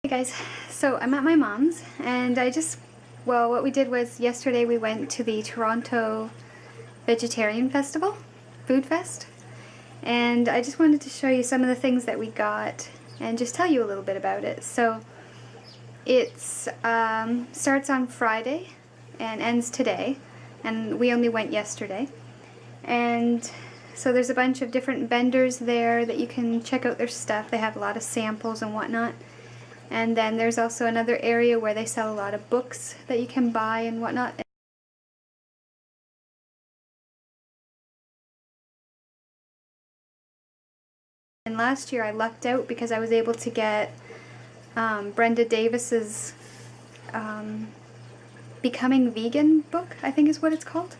Hey guys, so I'm at my mom's and well, what we did was yesterday we went to the Toronto Vegetarian Festival, Food Fest, and I just wanted to show you some of the things that we got and just tell you a little bit about it. So it's starts on Friday and ends today, and we only went yesterday. And so there's a bunch of different vendors there that you can check out their stuff. They have a lot of samples and whatnot. And then there's also another area where they sell a lot of books that you can buy and whatnot. And last year I lucked out because I was able to get Brenda Davis's Becoming Vegan book, I think is what it's called,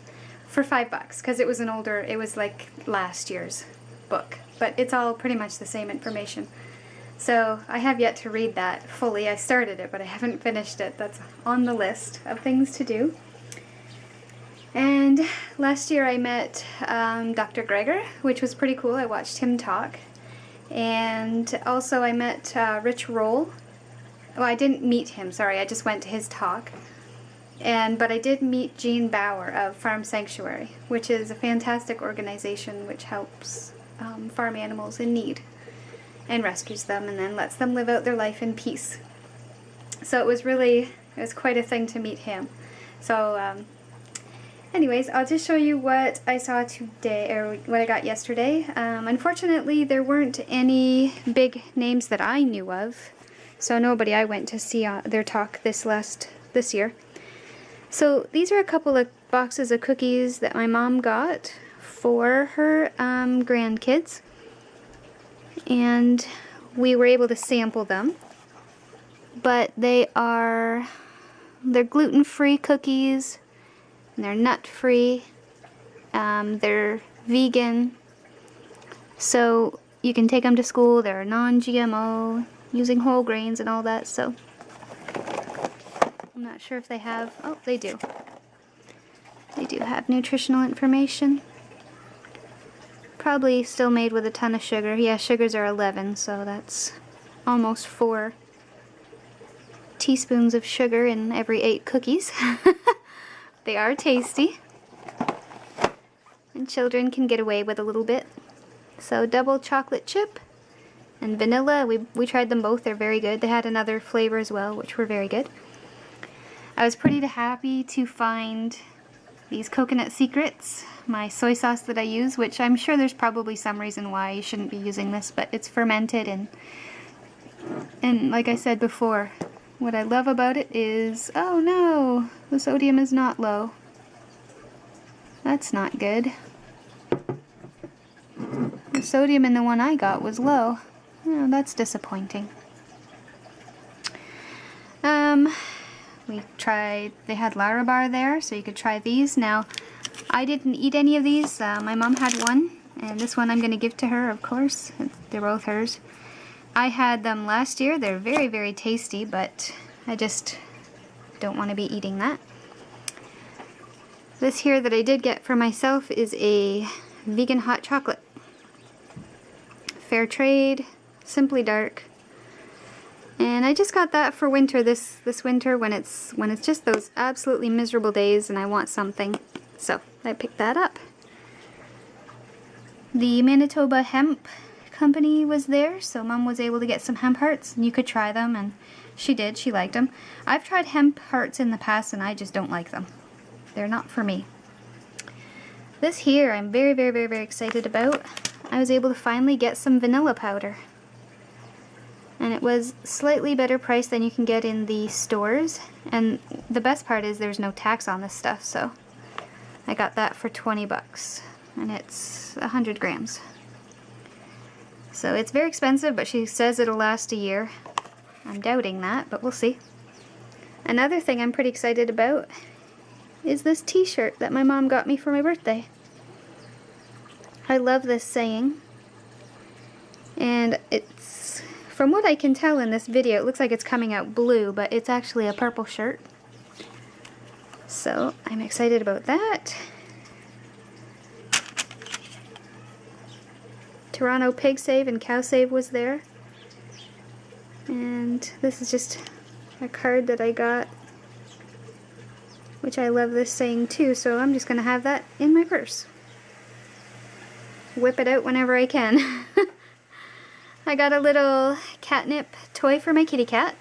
for $5 because it was it was like last year's book, but it's all pretty much the same information. So I have yet to read that fully. I started it, but I haven't finished it. That's on the list of things to do. And last year I met Dr. Greger, which was pretty cool. I watched him talk. And also I met Rich Roll. Well, I didn't meet him, sorry. I just went to his talk. But I did meet Jean Bauer of Farm Sanctuary, which is a fantastic organization which helps farm animals in need and rescues them and then lets them live out their life in peace. So it was quite a thing to meet him. So anyways, I'll just show you what I saw today, or what I got yesterday. Unfortunately, there weren't any big names that I knew of, so nobody I went to see their talk this year. So these are a couple of boxes of cookies that my mom got for her grandkids. And we were able to sample them, but they're gluten-free cookies, and they're nut-free, they're vegan, so you can take them to school. They're non-GMO, using whole grains and all that. So I'm not sure if they have, oh, they do have nutritional information. Probably still made with a ton of sugar. Yeah, sugars are 11, so that's almost 4 teaspoons of sugar in every 8 cookies. They are tasty, and children can get away with a little bit. So double chocolate chip and vanilla, we tried them both. They're very good. They had another flavor as well, which were very good. I was pretty happy to find these Coconut Secrets, my soy sauce that I use, which I'm sure there's probably some reason why you shouldn't be using this, but it's fermented, and like I said before, what I love about it is, oh no, the sodium is not low. That's not good. The sodium in the one I got was low. Oh, that's disappointing. They had Larabar there, so you could try these. Now, I didn't eat any of these. My mom had one, and this one I'm going to give to her, of course. They're both hers. I had them last year. They're very, very tasty, but I just don't want to be eating that. This here that I did get for myself is a vegan hot chocolate. Fair trade, Simply Dark. And I just got that for winter, this winter, when it's just those absolutely miserable days and I want something. So I picked that up. The Manitoba Hemp Company was there, so Mom was able to get some hemp hearts, and you could try them, and she did. She liked them. I've tried hemp hearts in the past, and I just don't like them. They're not for me. This here I'm very, very, very, very excited about. I was able to finally get some vanilla powder. And it was slightly better price than you can get in the stores. And the best part is there's no tax on this stuff, so I got that for $20. And it's 100 grams. So it's very expensive, but she says it'll last a year. I'm doubting that, but we'll see. Another thing I'm pretty excited about is this t-shirt that my mom got me for my birthday. I love this saying. And it's, from what I can tell in this video, it looks like it's coming out blue, but it's actually a purple shirt. So I'm excited about that. Toronto Pig Save and Cow Save was there. And this is just a card that I got, which I love this saying too, so I'm just going to have that in my purse. Whip it out whenever I can. I got a little catnip toy for my kitty cat.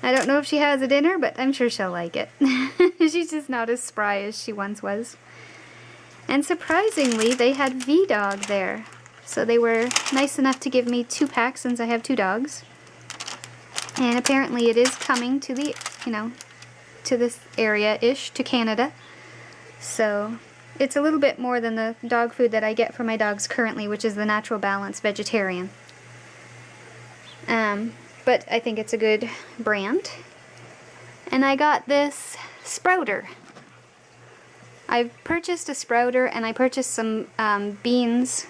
I don't know if she has it in her, but I'm sure she'll like it. She's just not as spry as she once was. And surprisingly, they had V-Dog there. So they were nice enough to give me 2 packs since I have 2 dogs. And apparently it is coming to the, to this area-ish, to Canada. So it's a little bit more than the dog food that I get for my dogs currently, which is the Natural Balance Vegetarian. But I think it's a good brand. And I got this sprouter. I've purchased a sprouter, and I purchased some beans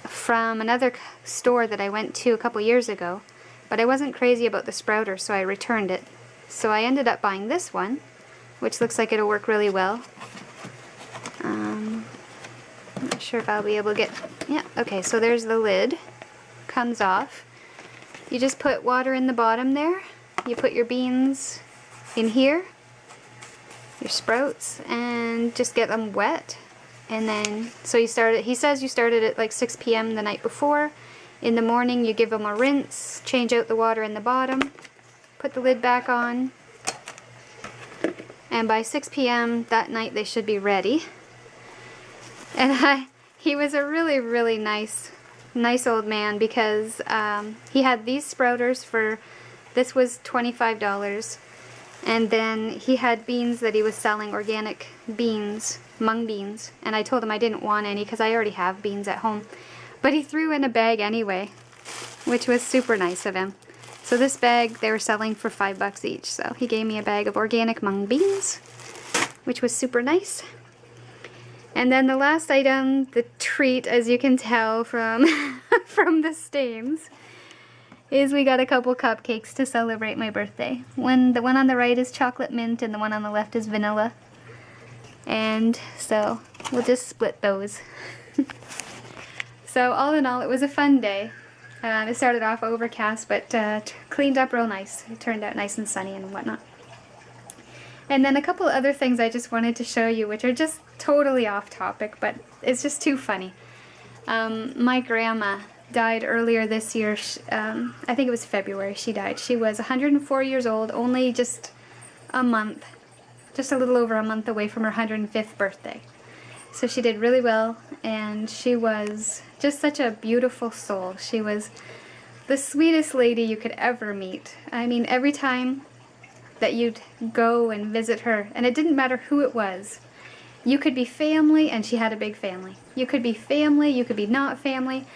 from another store that I went to a couple years ago, but I wasn't crazy about the sprouter, so I returned it. So I ended up buying this one, which looks like it'll work really well. I'm not sure if I'll be able to get... Yeah, okay, so there's the lid. Comes off. You just put water in the bottom there. You put your beans in here, your sprouts, and just get them wet. And then, so you start it, he says you started at like 6 p.m. the night before. In the morning you give them a rinse, change out the water in the bottom, put the lid back on, and by 6 p.m. that night they should be ready. And he was a really, really nice old man, because he had these sprouters for, this was $25, and then he had beans that he was selling, organic beans, mung beans, and I told him I didn't want any because I already have beans at home, but he threw in a bag anyway, which was super nice of him. So this bag they were selling for $5 each, so he gave me a bag of organic mung beans, which was super nice. And then the last item, the treat, as you can tell from from the stains, is we got a couple cupcakes to celebrate my birthday. The one on the right is chocolate mint and the one on the left is vanilla. And so we'll just split those. So all in all, it was a fun day. It started off overcast, but cleaned up real nice. It turned out nice and sunny and whatnot. And then a couple other things I just wanted to show you, which are just totally off topic, but it's just too funny. My grandma died earlier this year. I think it was February she died. She was 104 years old, only just a month, just a little over a month away from her 105th birthday. So she did really well, and she was just such a beautiful soul. She was the sweetest lady you could ever meet. I mean, every time that you'd go and visit her, and it didn't matter who it was. You could be family, and she had a big family. You could be family, you could be not family.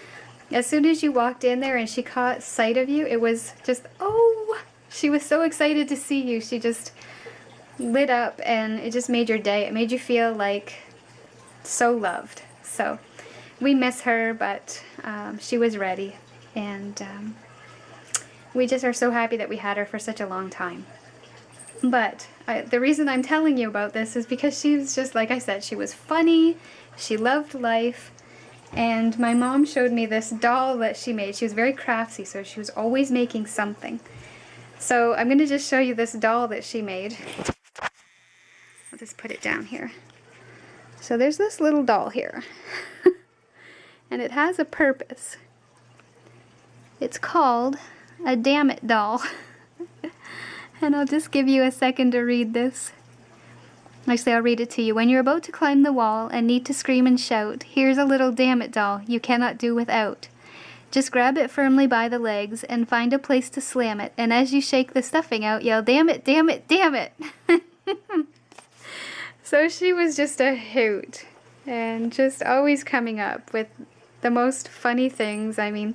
As soon as you walked in there and she caught sight of you, it was just, oh, she was so excited to see you. She just lit up, and it just made your day. It made you feel like so loved. So we miss her, but she was ready, and we just are so happy that we had her for such a long time. But the reason I'm telling you about this is because she was just, like I said, she was funny, she loved life, and my mom showed me this doll that she made. She was very crafty, so she was always making something. So I'm going to just show you this doll that she made. I'll just put it down here. So there's this little doll here, and it has a purpose. It's called a Damn It doll. And I'll just give you a second to read this. Actually, I'll read it to you. When you're about to climb the wall and need to scream and shout, here's a little damn it doll you cannot do without. Just grab it firmly by the legs and find a place to slam it. And as you shake the stuffing out, yell, damn it, damn it, damn it. So she was just a hoot. And just always coming up with the most funny things. I mean,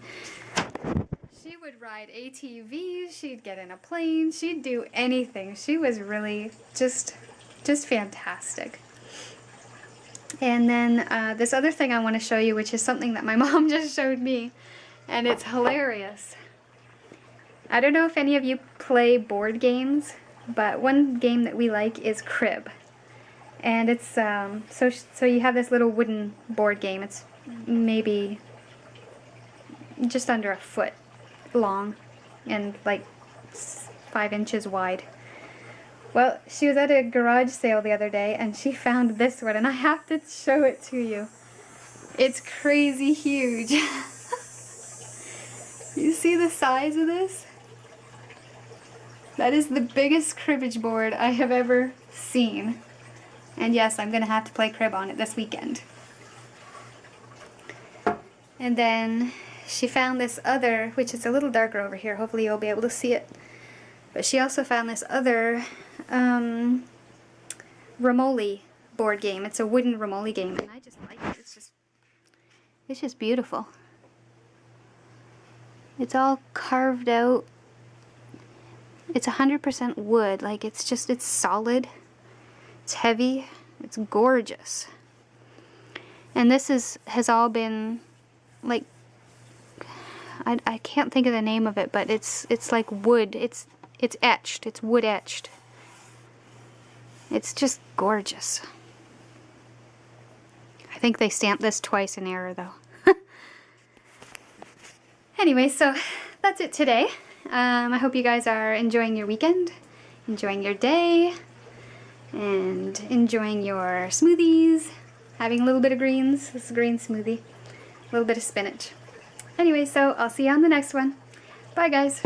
she would ride ATVs, she'd get in a plane, she'd do anything. She was really just fantastic. And then this other thing I want to show you, which is something that my mom just showed me, and it's hilarious. I don't know if any of you play board games, but one game that we like is Crib. And it's, so you have this little wooden board game. It's maybe just under a foot long and like 5 inches wide. Well, she was at a garage sale the other day and she found this one, and I have to show it to you. It's crazy huge. You see the size of this? That is the biggest cribbage board I have ever seen. And yes, I'm gonna have to play crib on it this weekend. And then she found this other, which is a little darker over here. Hopefully you'll be able to see it. But she also found this other Romoli board game. It's a wooden Romoli game, and I just like it. It's just beautiful. It's all carved out. It's 100% wood. Like, it's solid. It's heavy. It's gorgeous. And this has all been, like, I can't think of the name of it, but it's like wood. It's etched. It's wood etched. It's just gorgeous. I think they stamped this twice in error, though. Anyway, so that's it today. I hope you guys are enjoying your weekend, enjoying your day, and enjoying your smoothies, having a little bit of greens. This is a green smoothie, a little bit of spinach. Anyway, so I'll see you on the next one. Bye, guys.